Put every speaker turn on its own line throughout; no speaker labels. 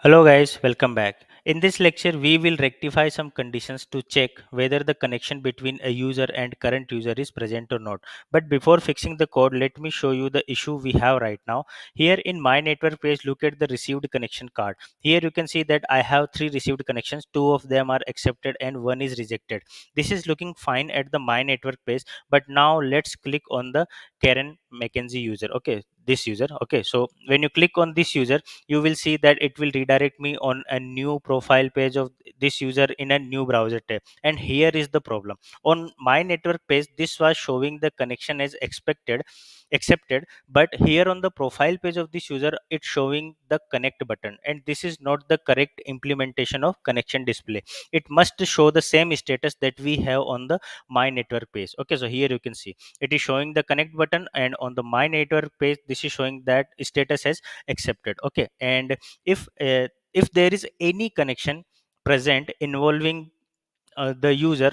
Hello guys, welcome back. In this lecture, we will rectify some conditions to check whether the connection between a user and current user is present or not. But before fixing the code, let me show you the issue we have right now. Here in my network page, look at the received connection card. Here you can see that I have three received connections. Two of them are accepted and one is rejected. This is looking fine at the my network page. But now let's click on the Karen McKenzie user. Okay, this user. Okay, so when you click on this user, you will see that it will redirect me on a new profile page of this user in a new browser tab. And here is the problem: on my network page this was showing the connection as expected accepted, but here on the profile page of this user it's showing the connect button, and this is not the correct implementation of connection display. It must show the same status that we have on the my network page. Okay, so here you can see it is showing the connect button, and on the my network page this is showing that status as accepted. Okay, and if there is any connection present involving the user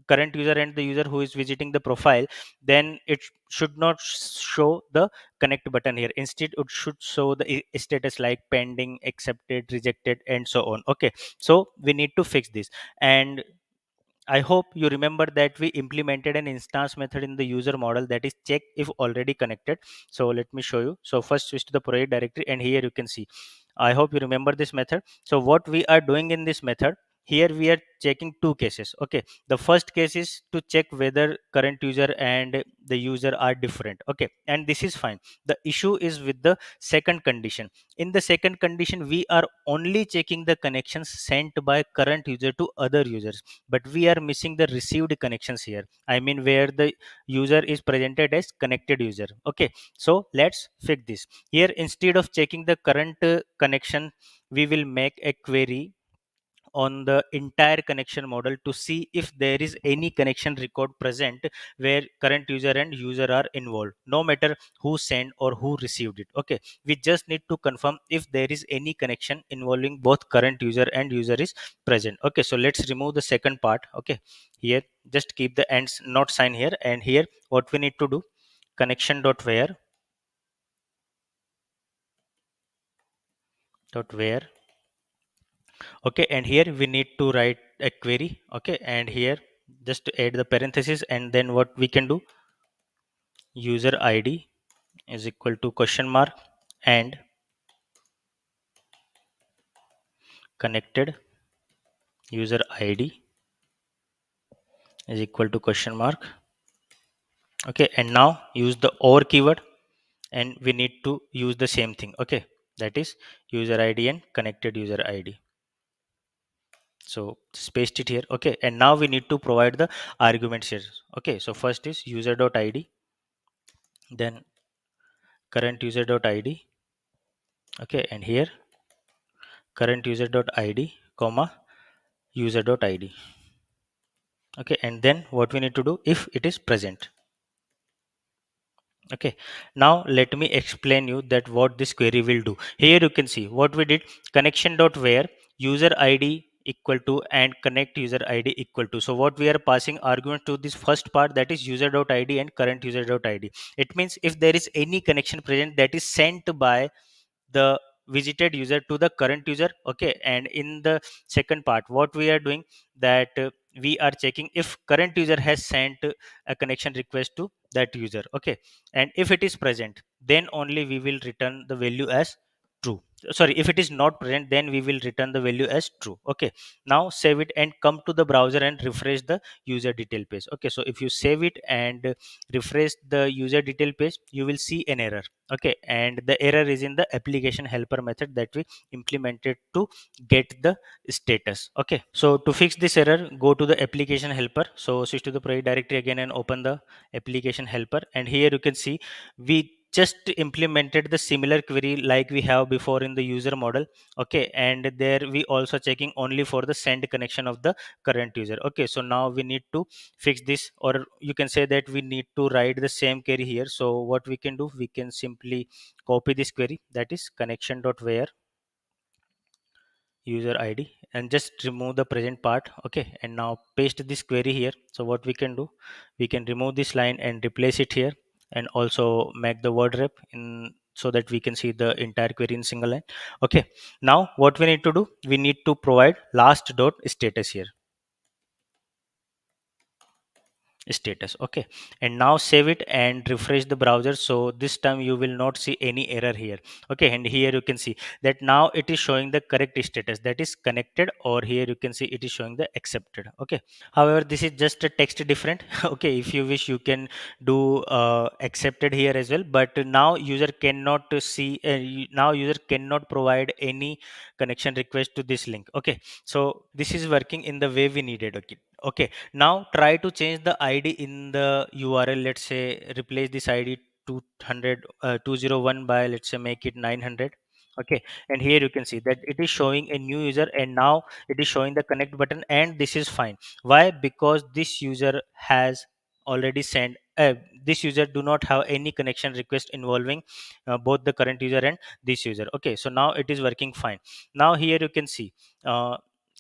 current user and the user who is visiting the profile, then it should not show the connect button here. Instead it should show the status like pending, accepted, rejected, and so on. Okay, so we need to fix this. And I hope you remember that we implemented an instance method in the user model that is check if already connected. So let me show you. So first switch to the project directory, and here you can see. I hope you remember this method. So what we are doing in this method, here we are checking two cases. Okay, the first case is to check whether current user and the user are different. Okay, and this is fine. The issue is with the second condition. In the second condition, we are only checking the connections sent by current user to other users, but we are missing the received connections here. I mean, where the user is presented as connected user. Okay, so let's fix this. Here, instead of checking the current connection, we will make a query on the entire connection model to see if there is any connection record present where current user and user are involved, no matter who sent or who received it. Okay, we just need to confirm if there is any connection involving both current user and user is present. Okay, so let's remove the second part. Okay, here just keep the ends not sign here, and here what we need to do, connection dot where. Okay, and here we need to write a query. Okay, and here just to add the parenthesis, and then what we can do, user id is equal to question mark, and connected user id is equal to question mark. Okay, and now use the or keyword, and we need to use the same thing. Okay, that is user id and connected user id. So just paste it here. Okay, and now we need to provide the arguments here. Okay, so first is user dot id, then current user dot id. Okay, and here current user dot id comma user dot id. Okay, and then what we need to do, if it is present. Okay, now let me explain you that what this query will do. Here you can see what we did, connection dot where user id equal to and connect user id equal to. So what we are passing argument to this first part, that is user dot id and current user dot id. It means if there is any connection present that is sent by the visited user to the current user. Okay, and in the second part what we are doing, that we are checking if current user has sent a connection request to that user. Okay, and if it is present, then only we will return the value as true. Sorry, if it is not present, then we will return the value as true. Okay, now save it and come to the browser and refresh the user detail page. Okay, so if you save it and refresh the user detail page, you will see an error. Okay, and the error is in the application helper method that we implemented to get the status. Okay, so to fix this error, go to the application helper. So switch to the project directory again and open the application helper, and here you can see we just implemented the similar query like we have before in the user model. Okay, and there we also checking only for the send connection of the current user. Okay, so now we need to fix this, or you can say that we need to write the same query here. So what we can do, we can simply copy this query, that is connection dot where user id, and just remove the present part. Okay, and now paste this query here. So what we can do, we can remove this line and replace it here, and also make the word rep in so that we can see the entire query in single line. Okay, now what we need to do, we need to provide last dot status here, status. Okay, and now save it and refresh the browser, so this time you will not see any error here. Okay, and here you can see that now it is showing the correct status, that is connected, or here you can see it is showing the accepted. Okay, however this is just a text different. Okay, if you wish you can do accepted here as well, but now user cannot see now user cannot provide any connection request to this link. Okay, so this is working in the way we needed. Okay, okay, now try to change the id in the url. Let's say replace this id 200 201 by, let's say, make it 900. Okay, and here you can see that it is showing a new user, and now it is showing the connect button, and this is fine. Why? Because this user has already sent this user do not have any connection request involving both the current user and this user. Okay, so now it is working fine. Now here you can see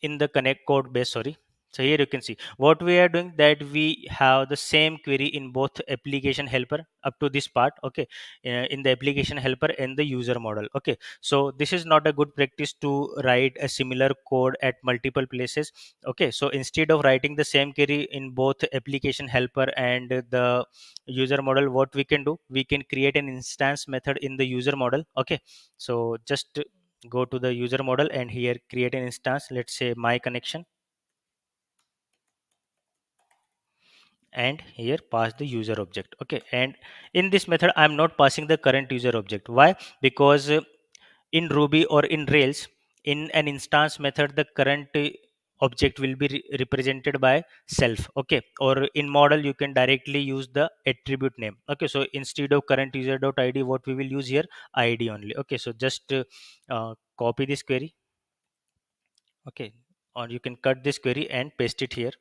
in the connect code base, sorry. So here you can see what we are doing, that we have the same query in both application helper up to this part. Okay, in the application helper and the user model. Okay, so this is not a good practice to write a similar code at multiple places. Okay, so instead of writing the same query in both application helper and the user model, what we can do, we can create an instance method in the user model. Okay, so just go to the user model and here create an instance, let's say my connection, and here pass the user object. Okay, and in this method I'm not passing the current user object. Why? Because in ruby or in rails, in an instance method, the current object will be represented by self. Okay, or in model you can directly use the attribute name. Okay, so instead of current user dot id, what we will use here, id only. Okay, so just copy this query. Okay, or you can cut this query and paste it here.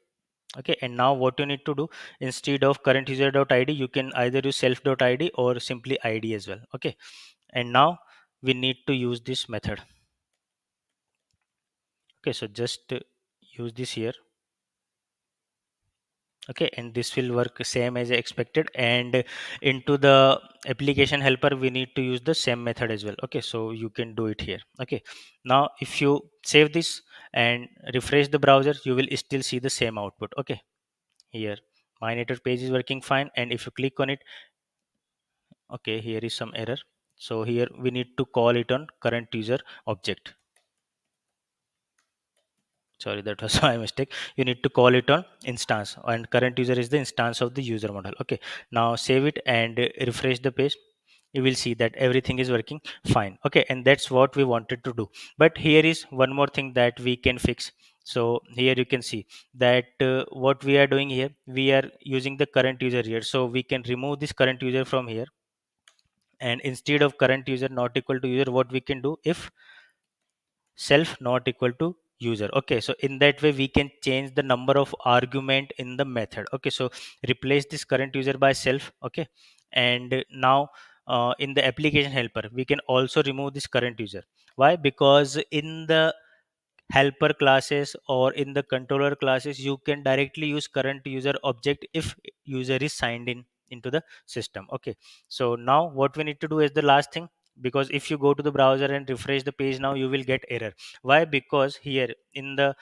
Okay, and now what you need to do, instead of current user dot id, you can either use self dot id or simply id as well. Okay, and now we need to use this method. Okay, so just use this here. Okay, and this will work same as expected, and into the application helper we need to use the same method as well. Okay, so you can do it here. Okay, now if you save this and refresh the browser, you will still see the same output. Okay, here my network page is working fine, and if you click on it, okay, here is some error. So here we need to call it on current user object. Sorry, that was my mistake. You need to call it on instance, and current user is the instance of the user model. Okay, now save it and refresh the page. You will see that everything is working fine. Okay, and that's what we wanted to do. But here is one more thing that we can fix. So here you can see that what we are doing here, we are using the current user here, so we can remove this current user from here, and instead of current user not equal to user, what we can do, if self not equal to user. Okay, so in that way we can change the number of argument in the method. Okay, so replace this current user by self. Okay, and now in the application helper we can also remove this current user. Why? Because in the helper classes or in the controller classes you can directly use current user object if user is signed in into the system. Okay, so now what we need to do is the last thing, because if you go to the browser and refresh the page, now you will get error. Why? Because here in the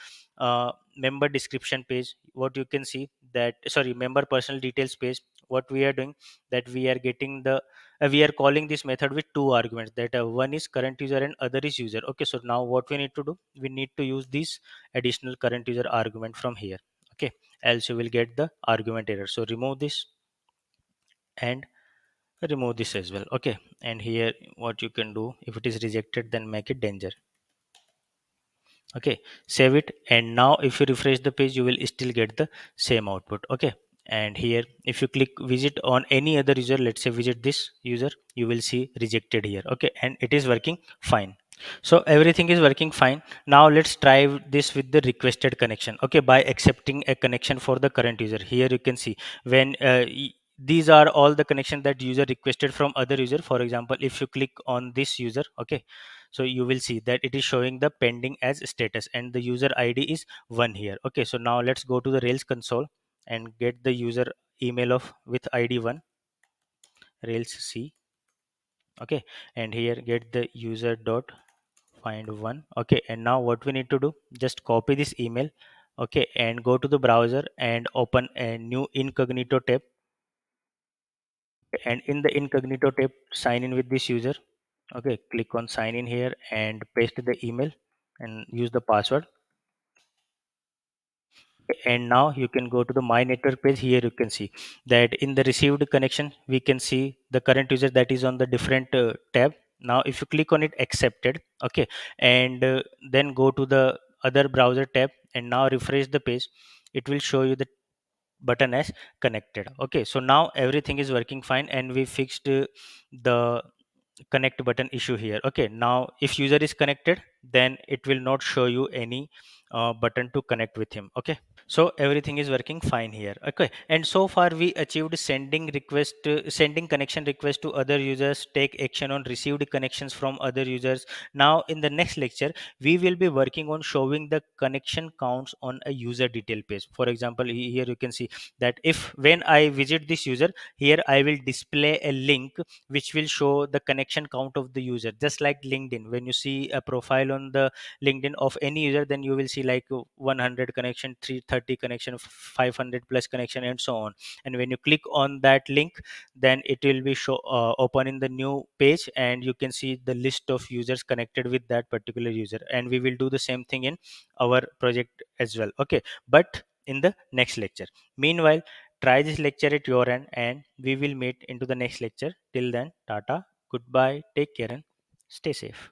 member description page, what you can see that, sorry, member personal details page, what we are doing, that we are getting the we are calling this method with two arguments, that one is current user and other is user. Okay, so now what we need to do, we need to use this additional current user argument from here. Okay, else you will get the argument error. So remove this and remove this as well. Okay, and here what you can do, if it is rejected, then make it danger. Okay, save it, and now if you refresh the page, you will still get the same output. Okay, and here if you click visit on any other user, let's say visit this user, you will see rejected here. Okay, and it is working fine. So everything is working fine. Now let's try this with the requested connection. Okay, by accepting a connection for the current user. Here you can see when these are all the connection that user requested from other user. For example, if you click on this user, okay, so you will see that it is showing the pending as status, and the user id is 1 here. Okay, so now let's go to the rails console and get the user email of with id 1, rails c. Okay, and here get the user dot find one. Okay, and now what we need to do, just copy this email. Okay, and go to the browser and open a new incognito tab, and in the incognito tab sign in with this user. Okay, click on sign in here and paste the email and use the password. And now you can go to the my network page. Here you can see that in the received connection we can see the current user that is on the different tab. Now if you click on it, accepted. Okay, and then go to the other browser tab and now refresh the page. It will show you the button as connected. Okay, so now everything is working fine and we fixed the connect button issue here. Okay, now if user is connected, then it will not show you any button to connect with him. Okay, so everything is working fine here. Okay, and so far we achieved sending connection request to other users, take action on received connections from other users. Now in the next lecture we will be working on showing the connection counts on a user detail page. For example, here you can see that if when I visit this user, here I will display a link which will show the connection count of the user, just like LinkedIn. When you see a profile on the LinkedIn of any user, then you will see like 100 connection, 330 connection, 500 plus connection, and so on. And when you click on that link, then it will be open in the new page and you can see the list of users connected with that particular user. And we will do the same thing in our project as well. Okay, but in the next lecture. Meanwhile, try this lecture at your end and we will meet into the next lecture. Till then, tata, goodbye, take care and stay safe.